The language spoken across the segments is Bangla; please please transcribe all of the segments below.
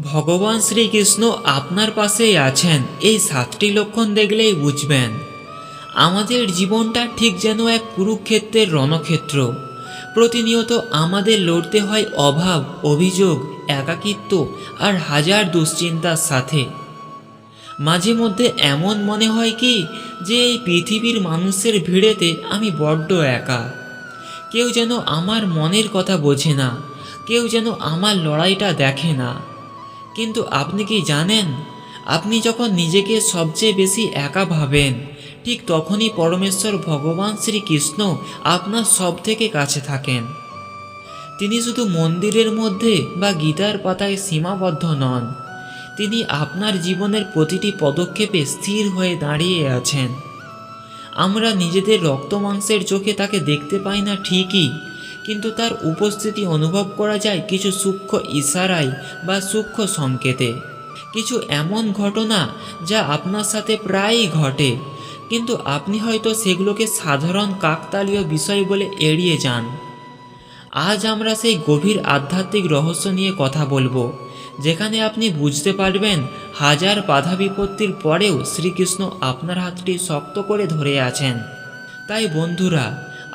ভগবান শ্রীকৃষ্ণ আপনার পাশেই আছেন, এই 7টি লক্ষণ দেখলেই বুঝবেন। আমাদের জীবনটা ঠিক যেন এক কুরুক্ষেত্রের রণক্ষেত্র। প্রতিনিয়ত আমাদের লড়তে হয় অভাব, অভিযোগ, একাকিত্ব আর হাজার দুশ্চিন্তার সাথে। মাঝে মধ্যে এমন মনে হয় কি যে এই পৃথিবীর মানুষের ভিড়েতে আমি বড্ড একা। কেউ যেন আমার মনের কথা বোঝে না, কেউ যেন আমার লড়াইটা দেখে না। কিন্তু আপনি কি জানেন, আপনি যখন নিজেকে সবচেয়ে বেশি একা ভাবেন, ঠিক তখনই পরমেশ্বর ভগবান শ্রীকৃষ্ণ আপনার সব থেকে কাছে থাকেন। তিনি শুধু মন্দিরের মধ্যে বা গীতার পাতায় সীমাবদ্ধ নন, তিনি আপনার জীবনের প্রতিটি পদক্ষেপে স্থির হয়ে দাঁড়িয়ে আছেন। আমরা নিজেদের রক্ত মাংসের চোখে তাকে দেখতে পাই না ঠিকই, কিন্তু তার উপস্থিতি অনুভব করা যায় কিছু সূক্ষ্ম ইশারায় বা সূক্ষ্ম সংকেতে। কিছু এমন ঘটনা যা আপনার সাথে প্রায়ই ঘটে, কিন্তু আপনি হয়তো সেগুলোকে সাধারণ কাকতালীয় বিষয় বলে এড়িয়ে যান। আজ আমরা সেই গভীর আধ্যাত্মিক রহস্য নিয়ে কথা বলবো, যেখানে আপনি বুঝতে পারবেন হাজার বাধা বিপত্তির পরেও শ্রীকৃষ্ণ আপনার হাতটি শক্ত করে ধরে আছেন। তাই বন্ধুরা,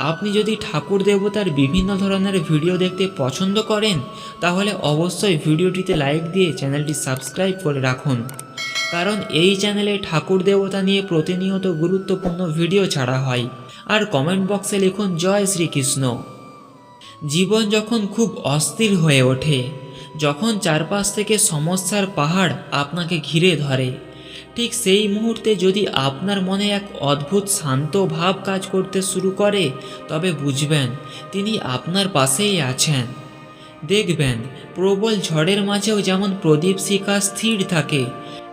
আপনি যদি ঠাকুর দেবতার বিভিন্ন ধরনের ভিডিও দেখতে পছন্দ করেন, তাহলে অবশ্যই ভিডিওটিতে লাইক দিয়ে চ্যানেলটি সাবস্ক্রাইব করে রাখুন, কারণ এই চ্যানেলে ঠাকুর দেবতা নিয়ে প্রতিনিয়ত গুরুত্বপূর্ণ ভিডিও ছাড়া হয়। আর কমেন্ট বক্সে লিখুন জয় শ্রীকৃষ্ণ। জীবন যখন খুব অস্থির হয়ে ওঠে, যখন চারপাশ থেকে সমস্যার পাহাড় আপনাকে ঘিরে ধরে, ঠিক সেই মুহূর্তে যদি আপনার মনে এক অদ্ভুত শান্ত ভাব কাজ করতে শুরু করে, তবে বুঝবেন তিনি আপনার পাশেই আছেন। দেখবেন প্রবল ঝড়ের মাঝেও যেমন প্রদীপ শিখা স্থির থাকে,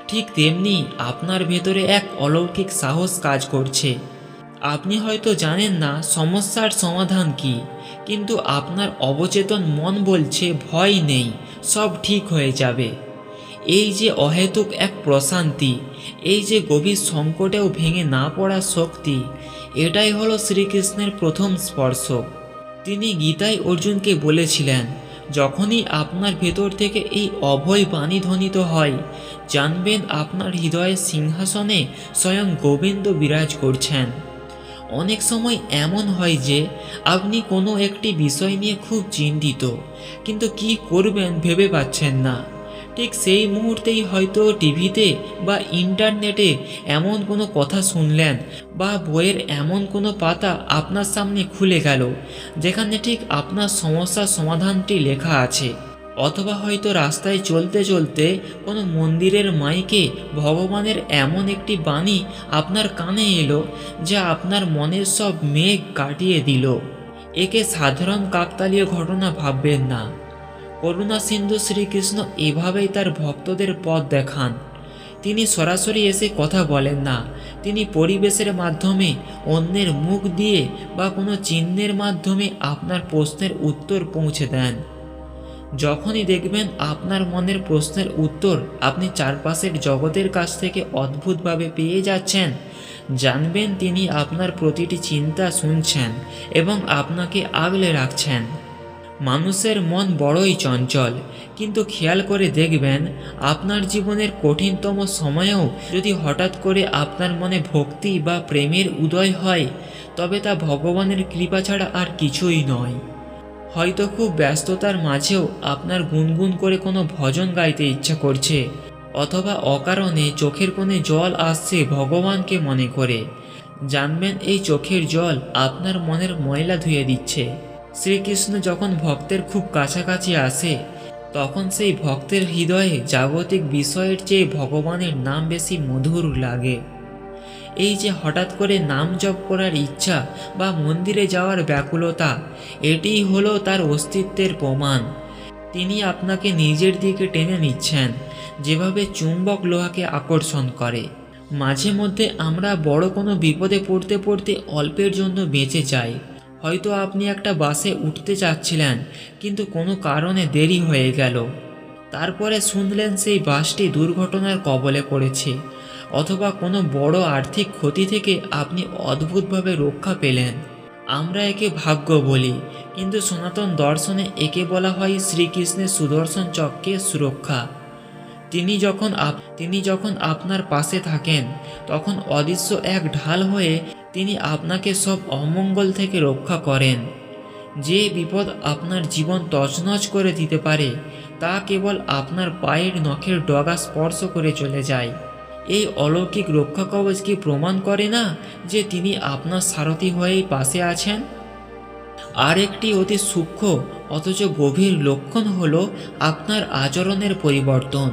ঠিক তেমনি আপনার ভেতরে এক অলৌকিক সাহস কাজ করছে। আপনি হয়তো জানেন না সমস্যার সমাধান কি, কিন্তু আপনার অবচেতন মন বলছে ভয় নেই, সব ঠিক হয়ে যাবে। এই যে অহেতুক এক প্রশান্তি, এই যে গভীর সংকটেও ভেঙে না পড়ার শক্তি, এটাই হলো শ্রীকৃষ্ণের প্রথম স্পর্শ। তিনি গীতায় অর্জুনকে বলেছিলেন, যখনই আপনার ভেতর থেকে এই অভয় বাণী ধ্বনিত হয়, জানবেন আপনার হৃদয়ের সিংহাসনে স্বয়ং গোবিন্দ বিরাজ করছেন। অনেক সময় এমন হয় যে আপনি কোনো একটি বিষয় নিয়ে খুব চিন্তিত, কিন্তু কি করবেন ভেবে পাচ্ছেন না। ঠিক সেই মুহূর্তেই হয়তো টিভিতে বা ইন্টারনেটে এমন কোনো কথা শুনলেন, বা বইয়ের এমন কোনো পাতা আপনার সামনে খুলে গেল যেখানে ঠিক আপনার সমস্যার সমাধানটি লেখা আছে। অথবা হয়তো রাস্তায় চলতে চলতে কোনো মন্দিরের মাইকে ভগবানের এমন একটি বাণী আপনার কানে এলো, যা আপনার মনের সব মেঘ কাটিয়ে দিল। একে সাধারণ কাকতালীয় ঘটনা ভাববেন না। করুণা সিন্ধু শ্রীকৃষ্ণ এভাবেই তার ভক্তদের পথ দেখান। তিনি সরাসরি এসে কথা বলেন না, তিনি পরিবেশের মাধ্যমে, অন্যের মুখ দিয়ে বা কোনো চিহ্নের মাধ্যমে আপনার প্রশ্নের উত্তর পৌঁছে দেন। যখনই দেখবেন আপনার মনের প্রশ্নের উত্তর আপনি চারপাশের জগতের কাছ থেকে অদ্ভুতভাবে পেয়ে যাচ্ছেন, জানবেন তিনি আপনার প্রতিটি চিন্তা শুনছেন এবং আপনাকে আগলে রাখছেন। মানুষের মন বড়ই চঞ্চল, কিন্তু খেয়াল করে দেখবেন আপনার জীবনের কঠিনতম সময়েও যদি হঠাৎ করে আপনার মনে ভক্তি বা প্রেমের উদয় হয়, তবে তা ভগবানের কৃপা ছাড়া আর কিছুই নয়। হয়তো খুব ব্যস্ততার মাঝেও আপনার গুনগুন করে কোনো ভজন গাইতে ইচ্ছা করছে, অথবা অকারণে চোখের কোণে জল আসছে ভগবানকে মনে করে। জানবেন এই চোখের জল আপনার মনের ময়লা ধুয়ে দিচ্ছে। শ্রীকৃষ্ণ যখন ভক্তের খুব কাছাকাছি আসে, তখন সেই ভক্তের হৃদয়ে জাগতিক বিষয়ের চেয়ে ভগবানের নাম বেশি মধুর লাগে। এই যে হঠাৎ করে নাম জপ করার ইচ্ছা বা মন্দিরে যাওয়ার ব্যাকুলতা, এটিই হলো তার অস্তিত্বের প্রমাণ। তিনি আপনাকে নিজের দিকে টেনে নিচ্ছেন, যেভাবে চুম্বক লোহাকে আকর্ষণ করে। মাঝে মধ্যে আমরা বড় কোনো বিপদে পড়তে পড়তে অল্পের জন্য বেঁচে যাই। হয়তো আপনি একটা বাসে উঠতে চাচ্ছিলেন, কিন্তু কোনো কারণে দেরি হয়ে গেল। তারপরে শুনলেন সেই বাসটি দুর্ঘটনার কবলে পড়েছে, অথবা কোনো বড় আর্থিক ক্ষতি থেকে আপনি অদ্ভুতভাবে রক্ষা পেলেন। আমরা একে ভাগ্য বলি, কিন্তু সনাতন দর্শনে একে বলা হয় শ্রীকৃষ্ণের সুদর্শন চক্রের সুরক্ষা। তিনি যখন আপনার পাশে থাকেন, তখন অদৃশ্য এক ঢাল হয়ে তিনি আপনাকে সব অমঙ্গল থেকে রক্ষা করেন। যে বিপদ আপনার জীবন তছনছ করে দিতে পারে, তা কেবল আপনার পায়ের নখের ডগা স্পর্শ করে চলে যায়। এই অলৌকিক রক্ষা কবচ কি প্রমাণ করে না যে তিনি আপনার সারথি হয়েই পাশে আছেন? আর একটি অতি সূক্ষ্ম অথচ গভীর লক্ষণ হলো আপনার আচরণের পরিবর্তন।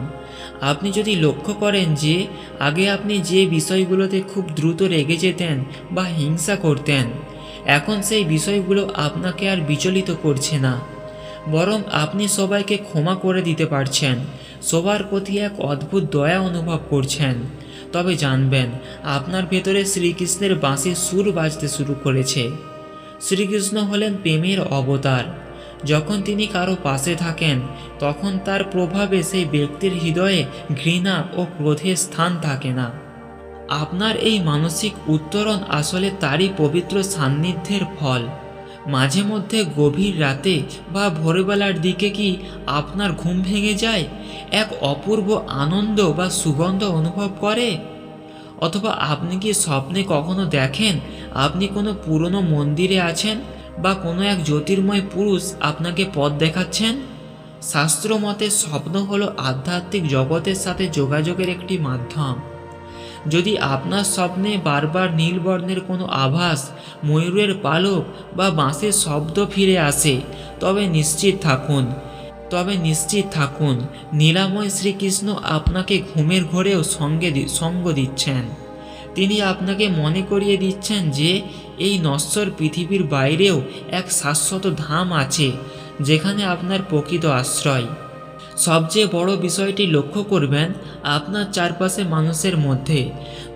আপনি যদি লক্ষ্য করেন যে আগে আপনি যে বিষয়গুলোতে খুব দ্রুত রেগে যেতেন বা হিংসা করতেন, এখন সেই বিষয়গুলো আপনাকে আর বিচলিত করছে না, বরং আপনি সবাইকে ক্ষমা করে দিতে পারছেন, সবার প্রতি এক অদ্ভুত দয়া অনুভব করছেন, তবে জানবেন আপনার ভেতরে শ্রীকৃষ্ণের বাঁশির সুর বাজতে শুরু করেছে। শ্রীকৃষ্ণ হলেন প্রেমের অবতার। যখন তিনি কারো পাশে থাকেন, তখন তার প্রভাবে সেই ব্যক্তির হৃদয়ে ঘৃণা ও ক্রোধের স্থান থাকে না। আপনার এই মানসিক উত্তরণ আসলে তারই পবিত্র সান্নিধ্যের ফল। মাঝে মধ্যে গভীর রাতে বা ভোরবেলার দিকে কি আপনার ঘুম ভেঙে যায়, এক অপূর্ব আনন্দ বা সুগন্ধ অনুভব করে? অথবা আপনি কি স্বপ্নে কখনো দেখেন আপনি কোনো পুরনো মন্দিরে আছেন বা কোনো এক জ্যোতির্ময় পুরুষ আপনাকে পথ দেখাচ্ছেন? শাস্ত্র মতে স্বপ্ন হলো আধ্যাত্মিক জগতের সাথে যোগাযোগের একটি মাধ্যম। যদি আপনার স্বপ্নে বারবার নীল বর্ণের কোনো আভাস, ময়ূরের পালক বা বাঁশির শব্দ ফিরে আসে, তবে নিশ্চিত থাকুন নীলাময় শ্রীকৃষ্ণ আপনাকে ঘুমের ঘোরেও সঙ্গ দিচ্ছেন। তিনি আপনাকে মনে করিয়ে দিচ্ছেন যে এই নশ্বর পৃথিবীর বাইরেও এক শাশ্বত ধাম আছে, যেখানে আপনার প্রকৃত আশ্রয়। সবচেয়ে বড় বিষয়টি লক্ষ্য করবেন আপনার চারপাশে মানুষের মধ্যে।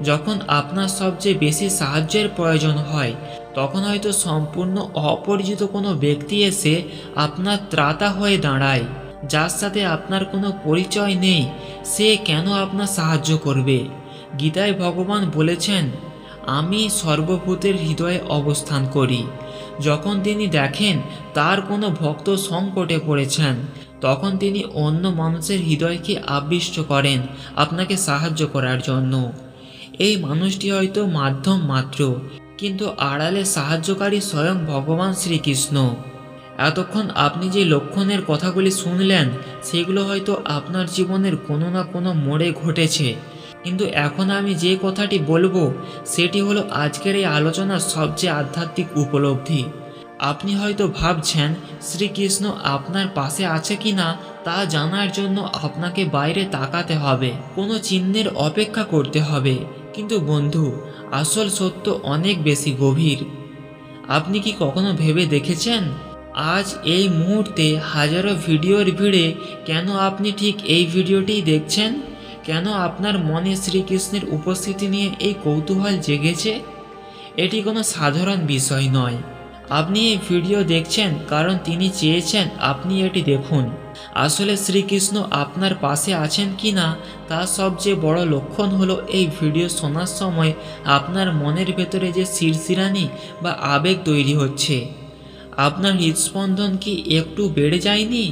যখন আপনার সবচেয়ে বেশি সাহায্যের প্রয়োজন হয়, তখন হয়তো সম্পূর্ণ অপরিচিত কোনো ব্যক্তি এসে আপনার ত্রাতা হয়ে দাঁড়ায়। যার সাথে আপনার কোনো পরিচয় নেই, সে কেন আপনার সাহায্য করবে? গীতায় ভগবান বলেছেন, আমি সর্বভূতের হৃদয়ে অবস্থান করি। যখন তিনি দেখেন তার কোনো ভক্ত সংকটে পড়েছেন, তখন তিনি অন্য মানুষের হৃদয়কে আবিষ্ট করেন আপনাকে সাহায্য করার জন্য। এই মানুষটি হয়তো মাধ্যম মাত্র, কিন্তু আড়ালে সাহায্যকারী স্বয়ং ভগবান শ্রীকৃষ্ণ। এতক্ষণ আপনি যে লক্ষণের কথাগুলি শুনলেন, সেগুলো হয়তো আপনার জীবনের কোনো না কোনো মোড়ে ঘটেছে, কিন্তু এখন আমি যে কথাটি বলবো সেটি হলো আজকের এই আলোচনার সবচেয়ে আধ্যাত্মিক উপলব্ধি। আপনি হয়তো ভাবছেন শ্রীকৃষ্ণ আপনার পাশে আছে কিনা তা জানার জন্য আপনাকে বাইরে তাকাতে হবে, কোনো চিহ্নের অপেক্ষা করতে হবে। কিন্তু বন্ধু, আসল সত্য অনেক বেশি গভীর। আপনি কি কখনো ভেবে দেখেছেন আজ এই মুহূর্তে হাজারো ভিডিওর ভিড়ে কেন আপনি ঠিক এই ভিডিওটিই দেখছেন? কেন আপনার মনে শ্রীকৃষ্ণের উপস্থিতি নিয়ে এই কৌতূহল জেগেছে? এটি কোনো সাধারণ বিষয় নয়। আপনি এই ভিডিও দেখছেন কারণ তিনি চেয়েছেন আপনি এটি দেখুন। আসলে শ্রীকৃষ্ণ আপনার পাশে আছেন কি না তার সবচেয়ে বড় লক্ষণ হলো এই ভিডিও শোনার সময় আপনার মনের ভেতরে যে শিরশিরানি বা আবেগ তৈরি হচ্ছে। আপনার হৃদস্পন্দন কি একটু বেড়ে যায়নি?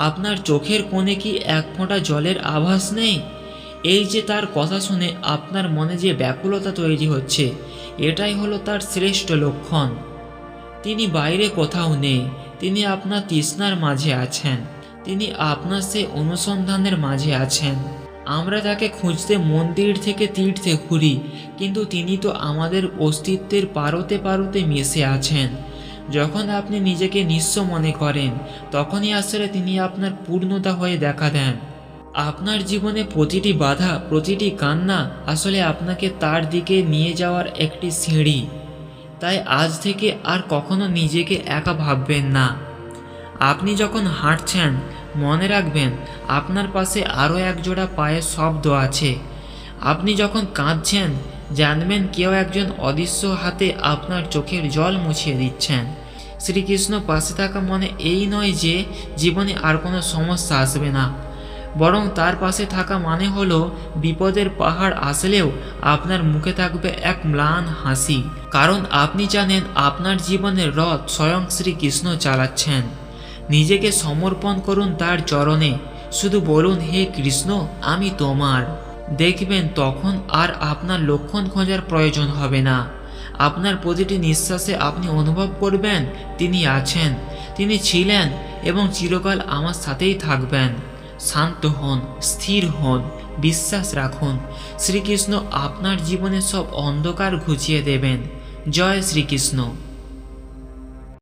আপনার চোখের কোণে কি এক ফোঁটা জলের আভাস নেই? এই যে তার কথা শুনে আপনার মনে যে ব্যাকুলতা তৈরি হচ্ছে, এটাই হলো তার শ্রেষ্ঠ লক্ষণ। তিনি বাইরে কোথাও নেই, তিনি আপনার তৃষ্ণার মাঝে আছেন, তিনি আপনার সেই অনুসন্ধানের মাঝে আছেন। আমরা তাকে খুঁজতে মন্দির থেকে তীর্থে ঘুরি, কিন্তু তিনি তো আমাদের অস্তিত্বের পারতে পারতে মিশে আছেন। যখন আপনি নিজেকে নিঃস্ব মনে করেন, তখনই আসলে তিনি আপনার পূর্ণতা হয়ে দেখা দেন। আপনার জীবনে প্রতিটি বাধা, প্রতিটি কান্না আসলে আপনাকে তার দিকে নিয়ে যাওয়ার একটি সিঁড়ি। তাই আজ থেকে আর কখনো নিজেকে একা ভাববেন না। আপনি যখন হাঁটছেন, মনে রাখবেন আপনার পাশে আরও একজোড়া পায়ের শব্দ আছে। আপনি যখন কাঁদছেন, জানবেন কেউ একজন অদৃশ্য হাতে আপনার চোখের জল মুছিয়ে দিচ্ছেন। শ্রীকৃষ্ণ পাশে থাকা মানে এই নয় যে জীবনে আর কোনো সমস্যা আসবে না, বরং তার পাশে থাকা মানে হলো বিপদের পাহাড় আসলেও আপনার মুখে থাকবে এক ম্লান হাসি, কারণ আপনি জানেন আপনার জীবনের রথ স্বয়ং শ্রীকৃষ্ণ চালাচ্ছেন। নিজেকে সমর্পণ করুন তার চরণে, শুধু বলুন, হে কৃষ্ণ, আমি তোমার। দেখবেন তখন আর আপনার লক্ষণ খোঁজার প্রয়োজন হবে না। আপনার প্রতিটি নিঃশ্বাসে আপনি অনুভব করবেন তিনি আছেন, তিনি ছিলেন এবং চিরকাল আমার সাথেই থাকবেন। শান্ত হন, স্থির হন, বিশ্বাস রাখুন। শ্রীকৃষ্ণ আপনার জীবনে সব অন্ধকার ঘুচিয়ে দেবেন। জয় শ্রীকৃষ্ণ।